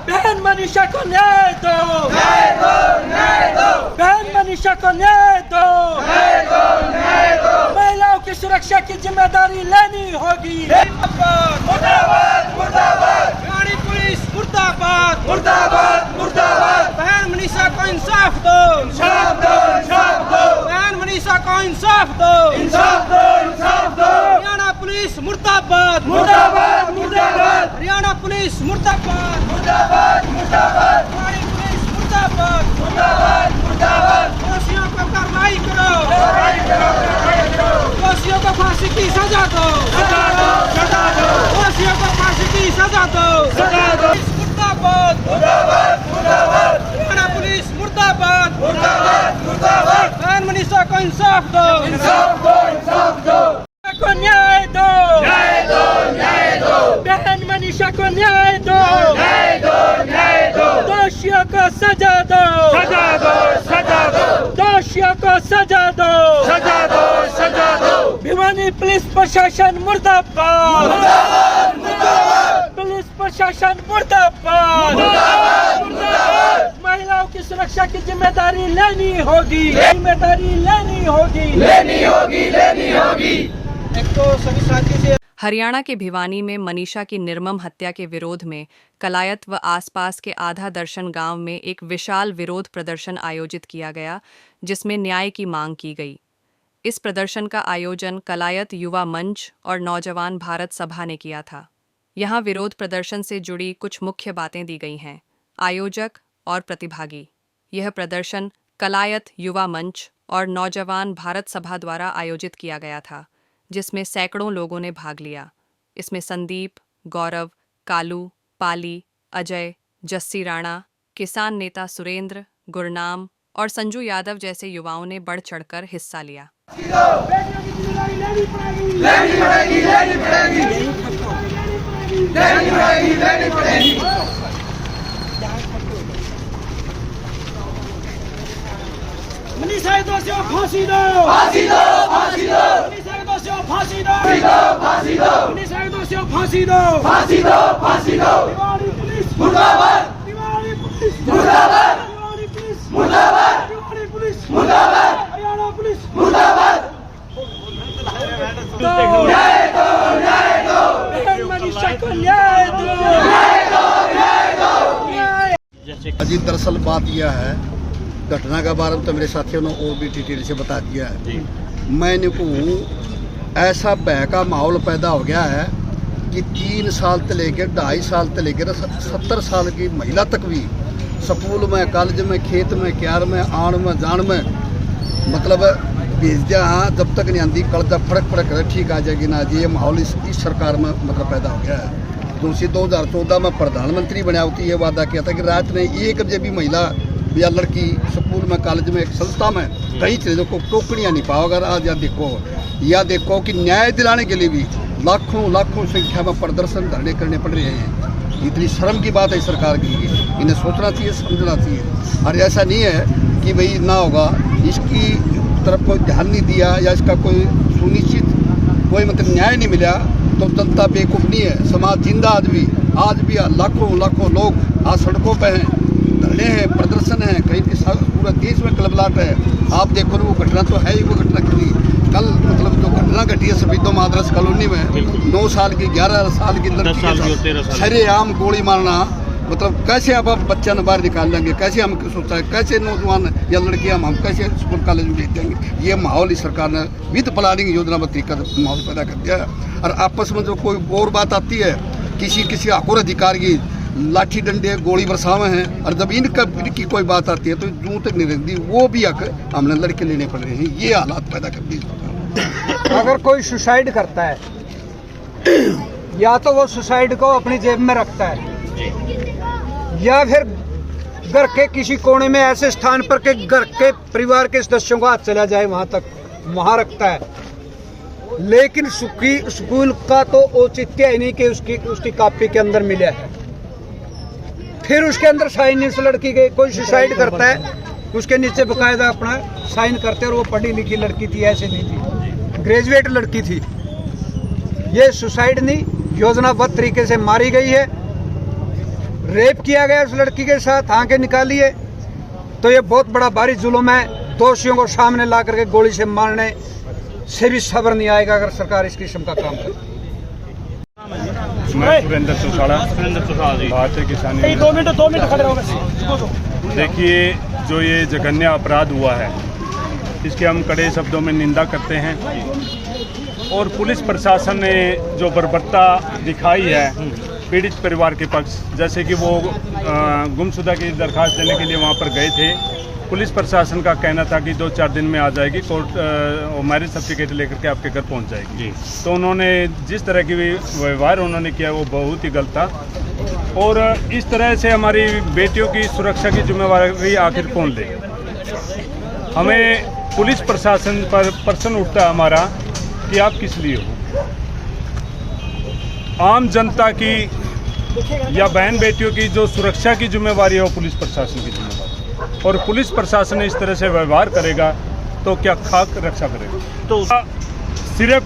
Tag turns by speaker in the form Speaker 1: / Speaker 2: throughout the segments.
Speaker 1: बहन मनीषा को न्याय दो, बहन मनीषा को न्याय दो। महिलाओं की सुरक्षा की जिम्मेदारी लेनी होगी। भिवानी पुलिस मुर्दाबाद, मुर्दाबाद, मुर्दाबाद। बहन मनीषा को इंसाफ दो, इंसाफ दो, इंसाफ दो। बहन मनीषा को इंसाफ दो, इंसाफ दो, इंसाफ दो। हरियाणा पुलिस मुर्दाबाद, मुर्दाबाद, मुर्दाबाद। हरियाणा पुलिस मुर्दाबाद, मुर्दाबाद, मुर्दाबाद। हमारी पुलिस मुर्दाबाद, मुर्दाबाद, मुर्दाबाद। दोषियों को कार्रवाई करो, कार्रवाई करो, कार्रवाई करो। दोषियों को फांसी की सजा दो, सजा दो, सजा दो। दोषियों को फांसी की सजा दो, सजा दो। मुर्दाबाद, मुर्दाबाद, मुर्दाबाद। हरियाणा पुलिस मुर्दाबाद, मुर्दाबाद, मुर्दाबाद। बहन मनीषा को इंसाफ दो, इंसाफ दो, इंसाफ दो। को न्याय दो, न्याय दो, न्याय दो। बहन मनीषा को न्याय दो, न्याय दो, न्याय दो। दोषियों को सजा दो, सजा दो, सजा दो। दोषियों को सजा दो, सजा दो, सजा दो। भिवानी पुलिस प्रशासन मुर्दाबाद, मुर्दाबाद, मुर्दाबाद। पुलिस प्रशासन मुर्दाबाद, मुर्दाबाद, मुर्दाबाद। महिलाओं की सुरक्षा की जिम्मेदारी लेनी होगी, जिम्मेदारी लेनी होगी, लेनी होगी, लेनी होगी।
Speaker 2: हरियाणा के भिवानी में मनीषा की निर्मम हत्या के विरोध में कलायत व आसपास के आधा दर्शन गांव में एक विशाल विरोध प्रदर्शन आयोजित किया गया, जिसमें न्याय की मांग की गई। इस प्रदर्शन का आयोजन कलायत युवा मंच और नौजवान भारत सभा ने किया था। यहाँ विरोध प्रदर्शन से जुड़ी कुछ मुख्य बातें दी गई हैं। आयोजक और प्रतिभागी। यह प्रदर्शन कलायत युवा मंच और नौजवान भारत सभा द्वारा आयोजित किया गया था, जिसमें सैकड़ों लोगों ने भाग लिया। इसमें संदीप, गौरव, कालू, पाली, अजय, जस्सी राणा, किसान नेता सुरेंद्र, गुरनाम और संजू यादव जैसे युवाओं ने बढ़ चढ़कर हिस्सा लिया।
Speaker 1: मनीषा दोषियों फांसी दो, फांसी दो, फांसी दो। मनीषा दोषियों फांसी दो, फांसी दो। मनीषा दोषियों फांसी दो, फांसी दो, फांसी दो। भिवानी पुलिस मुर्दाबाद, भिवानी पुलिस मुर्दाबाद, भिवानी पुलिस मुर्दाबाद, भिवानी पुलिस मुर्दाबाद, हरियाणा पुलिस मुर्दाबाद। न्याय दो, न्याय दो। बहन मनीषा को न्याय दो, न्याय दो, न्याय दो, न्याय।
Speaker 3: अजी दरअसल बात यह है, घटना के बारे में तो मेरे साथियों ने और भी डिटेल से बता दिया है। मैंने कहूँ ऐसा भय का माहौल पैदा हो गया है कि 3 साल से लेकर 2.5 साल से लेकर 70 साल की महिला तक भी स्कूल में, कॉलेज में, खेत में, क्यार में, आण में, जान में मतलब भेज दिया। हाँ, जब तक नहीं आती कल फड़क फड़क कर ठीक आ जाएगी ना जी। ये माहौल इस सरकार में मतलब पैदा हो गया है। दूसरी 2014 में प्रधानमंत्री बना होती ये वादा किया था कि रात में 1 बजे भी महिला या लड़की स्कूल में, कॉलेज में, एक संस्था में कई चीज़ों को टोकनियाँ नहीं पाओगे। आज या देखो कि न्याय दिलाने के लिए भी लाखों लाखों संख्या में प्रदर्शन धरने करने पड़ रहे हैं। इतनी शर्म की बात है सरकार की, इन्हें सोचना चाहिए, समझना चाहिए। और ऐसा नहीं है कि भाई ना होगा, इसकी तरफ कोई ध्यान नहीं दिया या इसका कोई सुनिश्चित कोई मतलब न्याय नहीं मिला तो जनता बेवकूफ़ नहीं है। समाज जिंदा आज भी लाखों लाखों लोग आज सड़कों पर हैं, धरने हैं, प्रदर्शन है, कहीं पूरा देश में कलबलाहट है। आप देखो ना, वो घटना तो है ही। वो घटना की कल मतलब जो घटना घटी है सफीदो मादरस कॉलोनी में 9 साल की 11 साल की लड़की सरेआम गोली मारना, मतलब कैसे आप बच्चा बाहर निकाल लेंगे? कैसे हम सोचता है कैसे नौजवान या लड़कियां हम कैसे स्कूल कॉलेज में भेज देंगे? ये माहौल इस सरकार ने विद प्लानिंग योजना में तरीका माहौल पैदा कर दिया है। और आपस में जो कोई और बात आती है, किसी आकुर अधिकार की लाठी डंडे गोली बरसावे हैं, और जब इनकी कोई बात आती है तो जूं तक नहीं रहती, वो भी हक हमने लड़के लेने पड़ रहे हैं। ये हालात पैदा कर दी।
Speaker 4: अगर कोई सुसाइड करता है या तो वो सुसाइड को अपनी जेब में रखता है या फिर घर के किसी कोने में ऐसे स्थान पर के घर के परिवार के सदस्यों को हाथ चला जाए वहां रखता है। लेकिन स्कूल का तो औचित्य ही नहीं कि उसकी कॉपी के अंदर मिला है। फिर उसके अंदर साइन इस लड़की के कोई सुसाइड करता है उसके नीचे बकायदा अपना साइन करते, और वो पढ़ी लिखी लड़की थी, ऐसे नहीं थी, ग्रेजुएट लड़की थी। ये सुसाइड नहीं, योजनाबद्ध तरीके से मारी गई है। रेप किया गया उस लड़की के साथ, आंखें निकालिए, तो ये बहुत बड़ा भारी जुल्म है। दोषियों को सामने ला करके गोली से मारने से भी सब्र नहीं आएगा अगर सरकार इस किस्म का काम करे।
Speaker 5: मैं सुरेंद्र चौसाड़ा, भारतीय किसान यूनियन।
Speaker 1: 2 मिनट खड़े हो गए।
Speaker 5: देखिए, जो ये जघन्य अपराध हुआ है इसकी हम कड़े शब्दों में निंदा करते हैं और पुलिस प्रशासन ने जो बर्बरता दिखाई है पीड़ित परिवार के पक्ष, जैसे कि वो गुमशुदा की दरखास्त देने के लिए वहाँ पर गए थे, पुलिस प्रशासन का कहना था कि 2-4 दिन में आ जाएगी, कोर्ट मैरिज सर्टिफिकेट लेकर के आपके घर पहुँच जाएगी। तो उन्होंने जिस तरह की व्यवहार उन्होंने किया वो बहुत ही गलत था और इस तरह से हमारी बेटियों की सुरक्षा की जिम्मेवारी आखिर कौन ले। हमें पुलिस प्रशासन पर प्रश्न उठता है हमारा कि आप किस लिए हो। आम जनता की या बहन बेटियों की जो सुरक्षा की जिम्मेवारी है वो पुलिस प्रशासन की जिम्मेवारी, और पुलिस प्रशासन इस तरह से व्यवहार करेगा तो क्या खाक रक्षा करेगा। तो सिर्फ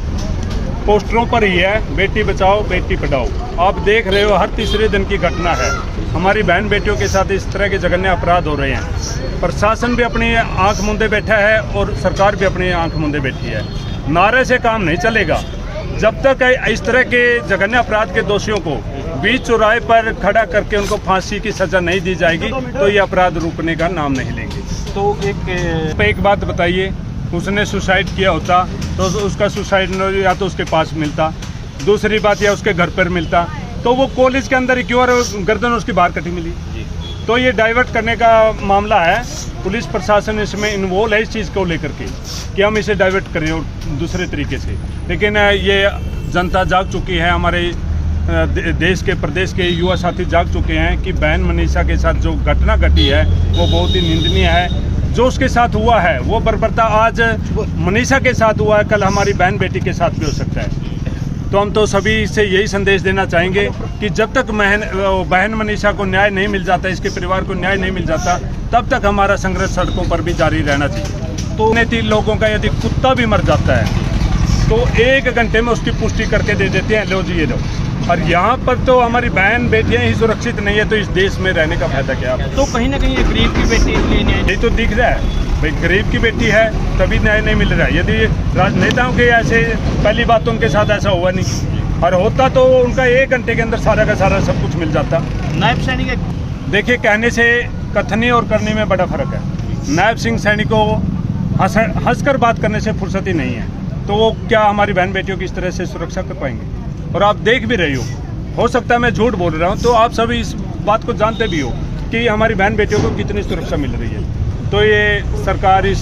Speaker 5: पोस्टरों पर ही है बेटी बचाओ बेटी पढ़ाओ। आप देख रहे हो हर तीसरे दिन की घटना है, हमारी बहन बेटियों के साथ इस तरह के जघन्य अपराध हो रहे हैं। प्रशासन भी अपनी आंख मूंदे बैठा है और सरकार भी अपनी आंख मूंदे बैठी है। नारे से काम नहीं चलेगा। जब तक इस तरह के जघन्य अपराध के दोषियों को बीच चौराहे पर खड़ा करके उनको फांसी की सजा नहीं दी जाएगी तो ये अपराध रुकने का नाम नहीं लेंगे। तो एक बात बताइए, उसने सुसाइड किया होता तो उसका सुसाइड या तो उसके पास मिलता, दूसरी बात या उसके घर पर मिलता, तो वो कॉलेज के अंदर ही क्यों और गर्दन उसकी बाहर कटी मिली। तो ये डाइवर्ट करने का मामला है। पुलिस प्रशासन इसमें इन्वॉल्व है इस चीज़ को लेकर के कि हम इसे डाइवर्ट करें और दूसरे तरीके से। लेकिन ये जनता जाग चुकी है, हमारे देश के प्रदेश के युवा साथी जाग चुके हैं कि बहन मनीषा के साथ जो घटना घटी है वो बहुत ही निंदनीय है। जो उसके साथ हुआ है वो बर्बरता आज मनीषा के साथ हुआ है, कल हमारी बहन बेटी के साथ भी हो सकता है। तो हम तो सभी से यही संदेश देना चाहेंगे कि जब तक बहन मनीषा को न्याय नहीं मिल जाता, इसके परिवार को न्याय नहीं मिल जाता, तब तक हमारा संघर्ष सड़कों पर भी जारी रहना चाहिए। तो 3 लोगों का यदि कुत्ता भी मर जाता है तो 1 घंटे में उसकी पुष्टि करके दे देते हैं, लो जी ये लो। और यहाँ पर तो हमारी बहन बेटियाँ ही सुरक्षित नहीं है तो इस देश में रहने का फायदा क्या है।
Speaker 1: तो कहीं ना कहीं ये गरीब की बेटी इसलिए न्याय
Speaker 5: यही तो दिख रहा है भाई, गरीब की बेटी है तभी न्याय नहीं मिल रहा है। यदि राजनेताओं के ऐसे, पहली बात तो उनके साथ ऐसा हुआ नहीं, और होता तो उनका 1 घंटे के अंदर सारा का सारा सब कुछ मिल जाता।
Speaker 1: नायब सैनिक
Speaker 5: देखिए, कहने से कथनी और करने में बड़ा फर्क है। नायब सिंह सैनिक को हंसकर बात करने से फुर्सत ही नहीं है, तो वो क्या हमारी बहन बेटियों की इस तरह से सुरक्षा कर पाएंगे। और आप देख भी रही हो सकता है मैं झूठ बोल रहा हूँ, तो आप सभी इस बात को जानते भी हो कि हमारी बहन बेटियों को कितनी सुरक्षा मिल रही है। तो ये सरकार इस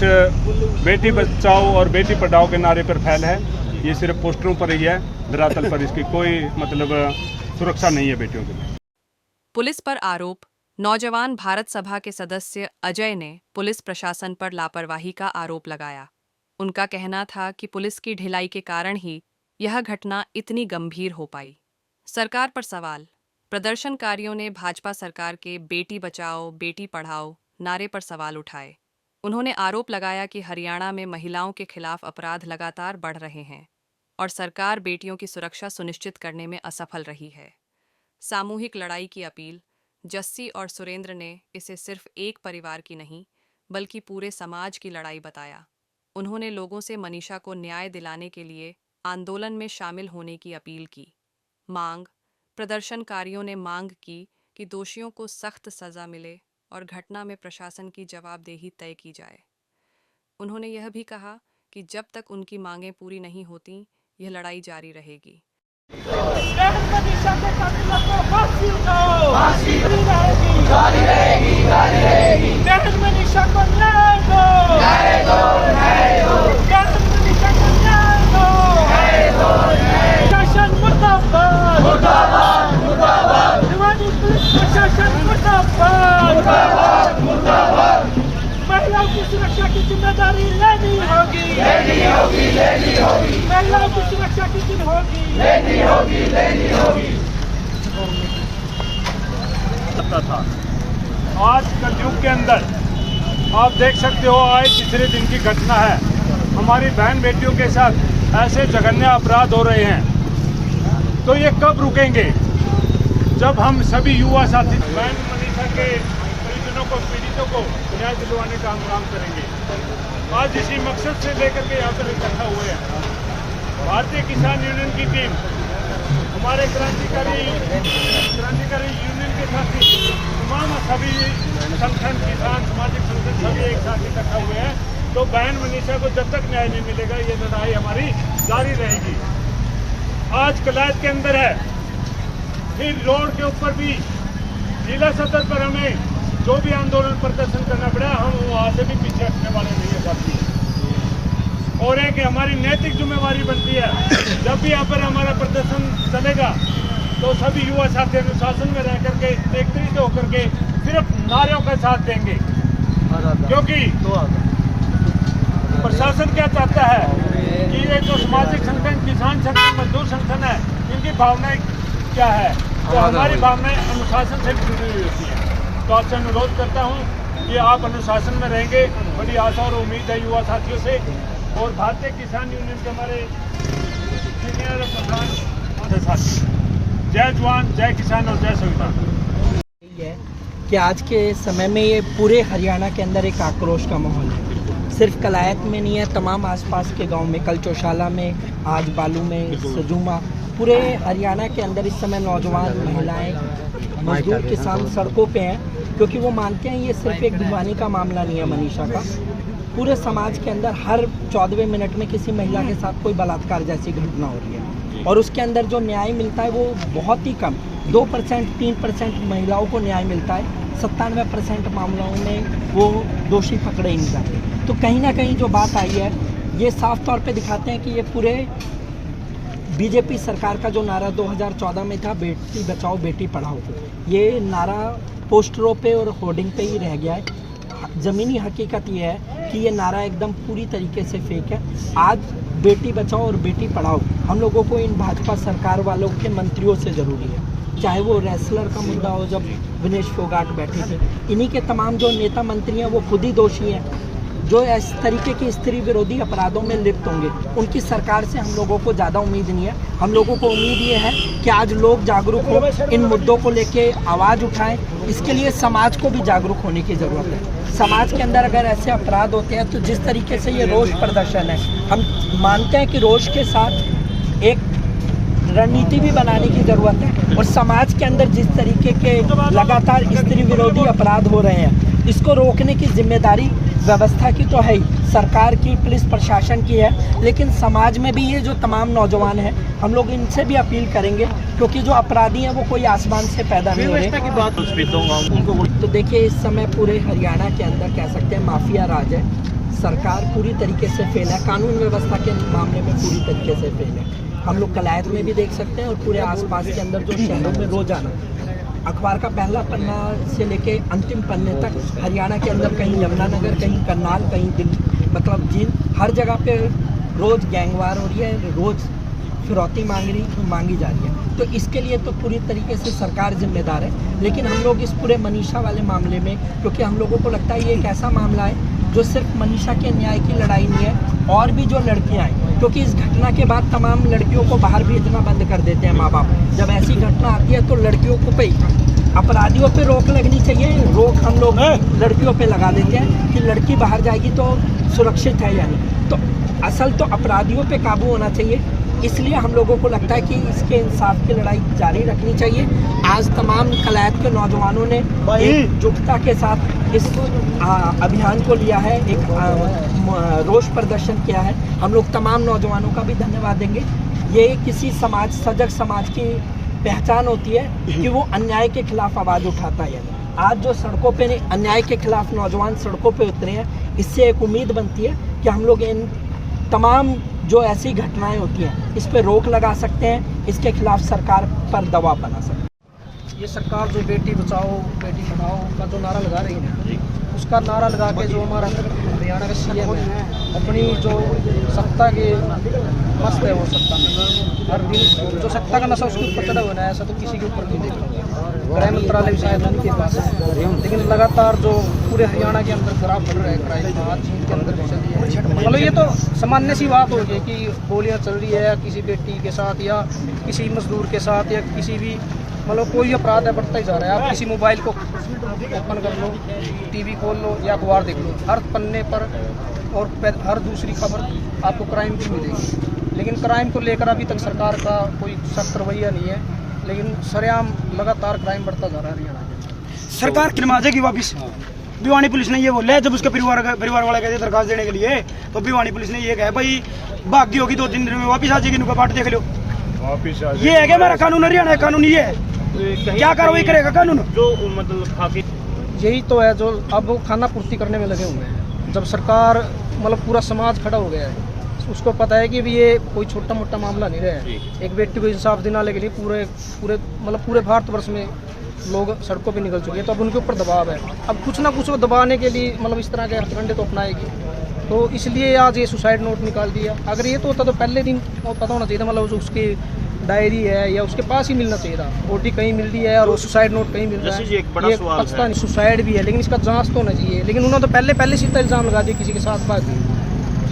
Speaker 5: बेटी बचाओ और बेटी पढ़ाओ के नारे पर फैल है, ये सिर्फ पोस्टरों पर ही है, धरातल पर इसकी कोई सुरक्षा नहीं है बेटियों के लिए।
Speaker 2: पुलिस पर आरोप। नौजवान भारत सभा के सदस्य अजय ने पुलिस प्रशासन पर लापरवाही का आरोप लगाया। उनका कहना था कि पुलिस की ढिलाई के कारण ही यह घटना इतनी गंभीर हो पाई। सरकार पर सवाल। प्रदर्शनकारियों ने भाजपा सरकार के बेटी बचाओ बेटी पढ़ाओ नारे पर सवाल उठाए। उन्होंने आरोप लगाया कि हरियाणा में महिलाओं के खिलाफ अपराध लगातार बढ़ रहे हैं और सरकार बेटियों की सुरक्षा सुनिश्चित करने में असफल रही है। सामूहिक लड़ाई की अपील। जस्सी और सुरेंद्र ने इसे सिर्फ एक परिवार की नहीं बल्कि पूरे समाज की लड़ाई बताया। उन्होंने लोगों से मनीषा को न्याय दिलाने के लिए आंदोलन में शामिल होने की अपील की। मांग। प्रदर्शनकारियों ने मांग की कि दोषियों को सख्त सजा मिले और घटना में प्रशासन की जवाबदेही तय की जाए। उन्होंने यह भी कहा कि जब तक उनकी मांगें पूरी नहीं होती, यह लड़ाई जारी रहेगी।
Speaker 1: महिलाओं की सुरक्षा की जिम्मेदारी लेनी होगी, लेनी होगी, लेनी होगी। महिलाओं की सुरक्षा की जिम्मेदारी लेनी होगी, लेनी होगी।
Speaker 5: था आज कलयुग के अंदर आप देख सकते हो, आज तीसरे दिन की घटना है। हमारी बहन बेटियों के साथ ऐसे जघन्य अपराध हो रहे हैं, तो ये कब रुकेंगे। जब हम सभी युवा साथी बहन मनीषा के परिजनों को, पीड़ितों को न्याय दिलवाने का हम काम करेंगे। आज इसी मकसद से लेकर के यहाँ पर इकट्ठा हुए हैं। भारतीय किसान यूनियन की टीम हमारे क्रांतिकारी यूनियन के साथी तमाम सभी संगठन, किसान, सामाजिक संगठन सभी एक साथ इकट्ठा हुए हैं। तो बहन मनीषा को जब तक न्याय नहीं मिलेगा ये लड़ाई हमारी जारी रहेगी। आज कलायत के अंदर है, फिर रोड के ऊपर भी जिला सतर पर हमें जो भी आंदोलन प्रदर्शन करना पड़ा, हम वहाँ से भी पीछे हटने वाले नहीं है साथी। और एक हमारी नैतिक जिम्मेवारी बनती है, जब भी यहाँ पर हमारा प्रदर्शन चलेगा तो सभी युवा साथी अनुशासन में रह करके, एकत्रित होकर के सिर्फ नारों का साथ देंगे। क्योंकि प्रशासन क्या चाहता है कि ये जो सामाजिक संगठन, किसान संगठन, मजदूर संगठन है, इनकी भावनाएं क्या है, तो हमारी भावनाएं अनुशासन से जुड़ी हुई होती है। तो आपसे अनुरोध करता हूँ कि आप अनुशासन में रहेंगे। बड़ी आशा और उम्मीद है युवा साथियों से। और भारतीय किसान यूनियन के हमारे सीनियर प्रधान साथी, जय जवान, जय किसान और जय संविधान।
Speaker 6: है कि आज के समय में ये पूरे हरियाणा के अंदर एक आक्रोश का माहौल है। सिर्फ कलायत में नहीं है, तमाम आसपास के गांव में, कल चौशाला में, आज बालू में, सजुमा, पूरे हरियाणा के अंदर इस समय नौजवान, महिलाएं, मजदूर, किसान सड़कों पे हैं। क्योंकि वो मानते हैं ये सिर्फ एक दीवानी का मामला नहीं है मनीषा का। पूरे समाज के अंदर हर 14वें मिनट में किसी महिला के साथ कोई बलात्कार जैसी घटना हो रही है, और उसके अंदर जो न्याय मिलता है वो बहुत ही कम, 2%, 3% महिलाओं को न्याय मिलता है। 97% मामलों में वो दोषी पकड़े ही नहीं जाते। तो कहीं ना कहीं जो बात आई है, ये साफ तौर पे दिखाते हैं कि ये पूरे बीजेपी सरकार का जो नारा 2014 में था, बेटी बचाओ बेटी पढ़ाओ, ये नारा पोस्टरों पे और होर्डिंग पे ही रह गया है। ज़मीनी हकीकत ये है कि ये नारा एकदम पूरी तरीके से फेक है। आज बेटी बचाओ और बेटी पढ़ाओ हम लोगों को इन भाजपा सरकार वालों के मंत्रियों से ज़रूरी है। चाहे वो रेसलर का मुद्दा हो, जब विनेश फोगाट बैठे थे, इन्हीं के तमाम जो नेता मंत्री हैं वो खुद ही दोषी हैं। जो इस तरीके की स्त्री विरोधी अपराधों में लिप्त होंगे, उनकी सरकार से हम लोगों को ज़्यादा उम्मीद नहीं है। हम लोगों को उम्मीद ये है कि आज लोग जागरूक हो, इन मुद्दों को लेके आवाज़ उठाएं। इसके लिए समाज को भी जागरूक होने की ज़रूरत है। समाज के अंदर अगर ऐसे अपराध होते हैं तो जिस तरीके से ये रोष प्रदर्शन है, हम मानते हैं कि रोष के साथ एक रणनीति भी बनाने की ज़रूरत है। और समाज के अंदर जिस तरीके के लगातार स्त्री विरोधी अपराध हो रहे हैं, इसको रोकने की जिम्मेदारी व्यवस्था की तो है ही, सरकार की, पुलिस प्रशासन की है, लेकिन समाज में भी ये जो तमाम नौजवान हैं, हम लोग इनसे भी अपील करेंगे, क्योंकि जो अपराधी हैं वो कोई आसमान से पैदा नहीं हो रहे। तो देखिए, इस समय पूरे हरियाणा के अंदर कह सकते हैं माफिया राज है। सरकार पूरी तरीके से फेल है, कानून व्यवस्था के मामले में पूरी तरीके से फेल है। हम लोग कलायत में भी देख सकते हैं और पूरे आसपास के अंदर जो शहरों में रोजाना अखबार का पहला पन्ना से लेके अंतिम पन्ने तक हरियाणा के अंदर कहीं यमुनानगर, कहीं करनाल, कहीं दिल्ली, मतलब जींद, हर जगह पे रोज़ गैंगवार हो रही है, रोज़ फिरौती मांगी जा रही है। तो इसके लिए तो पूरी तरीके से सरकार जिम्मेदार है। लेकिन हम लोग इस पूरे मनीषा वाले मामले में, क्योंकि हम लोगों को लगता है ये एक ऐसा मामला है जो सिर्फ मनीषा के न्याय की लड़ाई नहीं है, और भी जो लड़कियां हैं, क्योंकि इस घटना के बाद तमाम लड़कियों को बाहर भेजना बंद कर देते हैं माँ बाप। जब ऐसी घटना आती है तो लड़कियों को पे अपराधियों पे रोक लगनी चाहिए। रोक हम लोग लड़कियों पे लगा देते हैं कि लड़की बाहर जाएगी तो सुरक्षित है या नहीं। तो असल तो अपराधियों पे काबू होना चाहिए। इसलिए हम लोगों को लगता है कि इसके इंसाफ की लड़ाई जारी रखनी चाहिए। आज तमाम कलायत के नौजवानों ने एकजुटता के साथ इस अभियान को लिया है, एक रोष प्रदर्शन किया है। हम लोग तमाम नौजवानों का भी धन्यवाद देंगे। ये किसी समाज, सजग समाज की पहचान होती है कि वो अन्याय के खिलाफ आवाज़ उठाता है। आज जो सड़कों पे अन्याय के खिलाफ नौजवान सड़कों पे उतरे हैं, इससे एक उम्मीद बनती है कि हम लोग इन तमाम जो ऐसी घटनाएं होती हैं इस पे रोक लगा सकते हैं, इसके खिलाफ सरकार पर दबाव बना सकते हैं।
Speaker 7: ये सरकार जो बेटी बचाओ बेटी पढ़ाओ का जो नारा लगा रही है, उसका नारा लगा के जो हमारा हरियाणा का सीएम है, अपनी जो सत्ता के मस्त है वो सत्ता में हर दिन जो सत्ता का नशा उसके ऊपर चढ़ा हुआ है। ऐसा तो किसी के ऊपर नहीं देखा। गृह मंत्रालय भी शायद उनके पास है, लेकिन लगातार जो पूरे हरियाणा के अंदर ग्राफ बढ़ रहा है क्राइम, आज चीन के अंदर भी चली है। मतलब ये तो सामान्य सी बात हो गई कि गोलियाँ चल रही है किसी बेटी के साथ या किसी मजदूर के साथ या किसी भी मतलब कोई अपराध है बढ़ता ही जा रहा है। आप किसी मोबाइल को ओपन कर लो, टीवी खोल लो या अखबार देख लो, हर पन्ने पर और हर दूसरी खबर आपको क्राइम की मिलेगी। लेकिन क्राइम को लेकर अभी तक सरकार का कोई सख्त रवैया नहीं है, लेकिन सरेआम लगातार क्राइम बढ़ता जा रहा है हरियाणा में।
Speaker 8: सरकार किरमाजेगी वापिस। भिवानी पुलिस ने ये बोला है, जब उसके परिवार वाले गए थे दरखास्त देने के लिए, तो भिवानी पुलिस ने ये कहा भाई भागी होगी 2-3 दिन में वापिस आ जाएगी, इनका बाट देख लो।
Speaker 5: वापिस आ
Speaker 8: ये है क्या हमारा कानून, हरियाणा का कानून ये है। क्या कार्रवाई करेगा कानून?
Speaker 5: जो मतलब
Speaker 7: यही तो है जो अब वो खाना पूर्ति करने में लगे हुए हैं। जब सरकार मतलब पूरा समाज खड़ा हो गया है, उसको पता है कि भी ये कोई छोटा मोटा मामला नहीं रहा है। एक व्यक्ति को इंसाफ दिलाने के लिए पूरे भारतवर्ष में लोग सड़कों पे निकल चुके हैं, तो अब उनके ऊपर दबाव है। अब कुछ ना कुछ वो दबाने के लिए मतलब इस तरह के हथकंडे तो अपनाएगी। तो इसलिए आज ये सुसाइड नोट निकाल दिया। अगर ये तो होता तो पहले दिन पता होना चाहिए था, मतलब उसकी डायरी है या उसके पास ही मिलना चाहिए था। ओटी कहीं मिल रही है और वो सुसाइड नोट कहीं मिल रहा है, ये पता नहीं। सुसाइड भी है लेकिन इसका जांच तो होना चाहिए। लेकिन उन्होंने तो पहले सीधा इल्जाम लगा दिया किसी के साथ बात।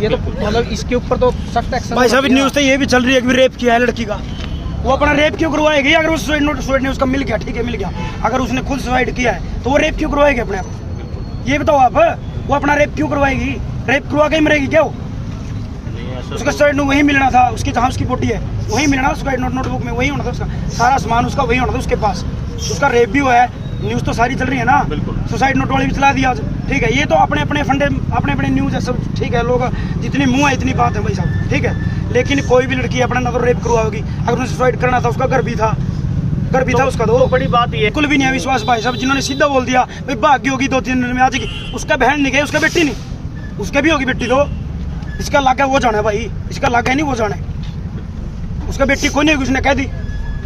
Speaker 7: ये तो मतलब इसके ऊपर तो सख्त एक्शन।
Speaker 8: भाई साहब न्यूज़ तो ये भी चल रही है कि रेप किया है लड़की का, वो अपना रेप क्यों करवाएगी? अगर वो सुसाइड नहीं उसका मिल गया, ठीक है मिल गया। अगर उसने खुद सुसाइड किया है तो वो रेप क्यों करवाएगी अपने आप? ये बताओ आप, वो अपना रेप क्यों करवाएगी? रेप करवा के ही मरेगी क्या वो? उसका सुसाइड नोट वही मिलना था, उसकी जहाँ उसकी बोटी है वही मिलना था। सुसाइड नोटबुक में वही होना था, उसका सारा सामान उसका वही होना था उसके पास। उसका रेप भी हुआ है, न्यूज़ तो सारी चल रही है ना। सुसाइड नोट वाली भी चला दिया आज, ठीक है। ये तो अपने फंडे अपने न्यूज़ है सब, ठीक है। लोग जितनी मुँह है इतनी बात है भाई साहब, ठीक है। लेकिन कोई भी लड़की अपना ना तो रेप करवाएगी। अगर उसने सुसाइड करना था, उसका घर भी था उसका, तो बड़ी बात ये बिल्कुल भी नहीं है विश्वास भाई साहब। जिन्होंने सीधा बोल दिया भाई भाग्य होगी 2-3 दिन में आ जाएगी, उसका बहन नहीं गई, उसका बेटी नहीं, उसके भी होगी बेटी। तो इसका लागा वो जाना है भाई, इसका लागा नहीं वो जाना है, उसका बेटी कोई नहीं होगी, उसने कह दी।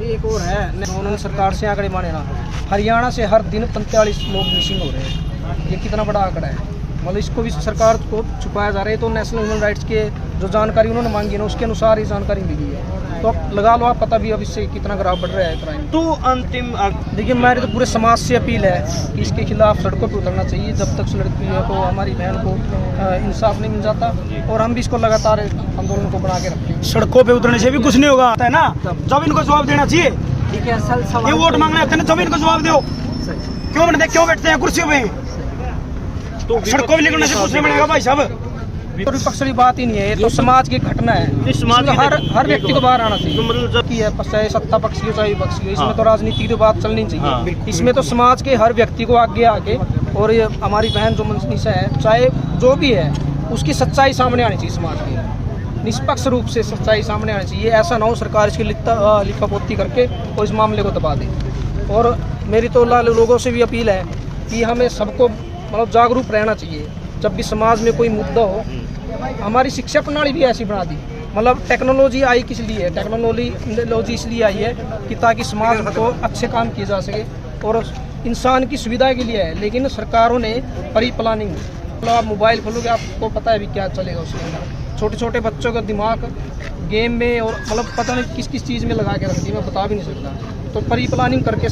Speaker 7: एक और है, उन्होंने सरकार से आंकड़े माने ना, हरियाणा से हर दिन 45 लोग मिसिंग हो रहे हैं। ये कितना बड़ा आंकड़ा है, मतलब इसको भी सरकार को छुपाया जा रहा है। तो नेशनल ह्यूमन राइट्स के जो जानकारी उन्होंने मांगी है ना, उसके अनुसार ये जानकारी मिली है। तो अब लगा लो आप पता भी अब इससे कितना ग्राफ बढ़ रहा है क्राइम।
Speaker 8: तो अंतिम
Speaker 7: देखिए मेरी तो पूरे समाज से अपील है कि इसके खिलाफ सड़कों पर उतरना चाहिए। जब तक लड़की है तो हमारी बहन को इंसाफ नहीं मिल जाता, और हम भी इसको लगातार आंदोलन को बना के रखते हैं।
Speaker 8: सड़कों पे उतरने से भी कुछ नहीं होगा, है ना। जब इनको जवाब देना चाहिए,
Speaker 6: ठीक है। असल सवाल
Speaker 8: ये वोट मांगने आते हैं ना, जब इनको जवाब दो। क्यों बैठते हैं कुर्सियों पे? तो सड़कों पे निकलने से कुछ नहीं बनेगा भाई साहब।
Speaker 7: तो विपक्ष की बात ही नहीं है, ये तो समाज की घटना है। इसमें हर व्यक्ति को बाहर आना चाहिए। मतलब चाहे सत्ता पक्ष हो चाहे विपक्ष हो, इसमें तो राजनीति की बात चलनी चाहिए। इसमें तो समाज के हर व्यक्ति को आगे आके, और ये हमारी बहन जो मनीषा है, चाहे जो भी है, उसकी सच्चाई सामने आनी चाहिए। समाज की निष्पक्ष रूप से सच्चाई सामने आनी चाहिए। ऐसा ना हो सरकार इसकी लिपापोती करके और इस मामले को दबा दे। और मेरी तो लोगों से भी अपील है कि हमें सबको मतलब जागरूक रहना चाहिए। जब भी समाज में कोई मुद्दा हो, हमारी शिक्षा प्रणाली भी ऐसी बना दी। मतलब टेक्नोलॉजी आई किस लिए है? टेक्नोलॉजी इसलिए आई है कि ताकि समाज को अच्छे काम किए जा सके और इंसान की सुविधा के लिए है। लेकिन सरकारों ने परी प्लानिंग, मतलब आप मोबाइल खोलोगे आपको पता है भी क्या चलेगा उसके अंदर। छोटे छोटे बच्चों का दिमाग गेम में और मतलब पता नहीं किस किस चीज़ में लगा के रखती है, मैं बता भी नहीं सकता। तो परी प्लानिंग करके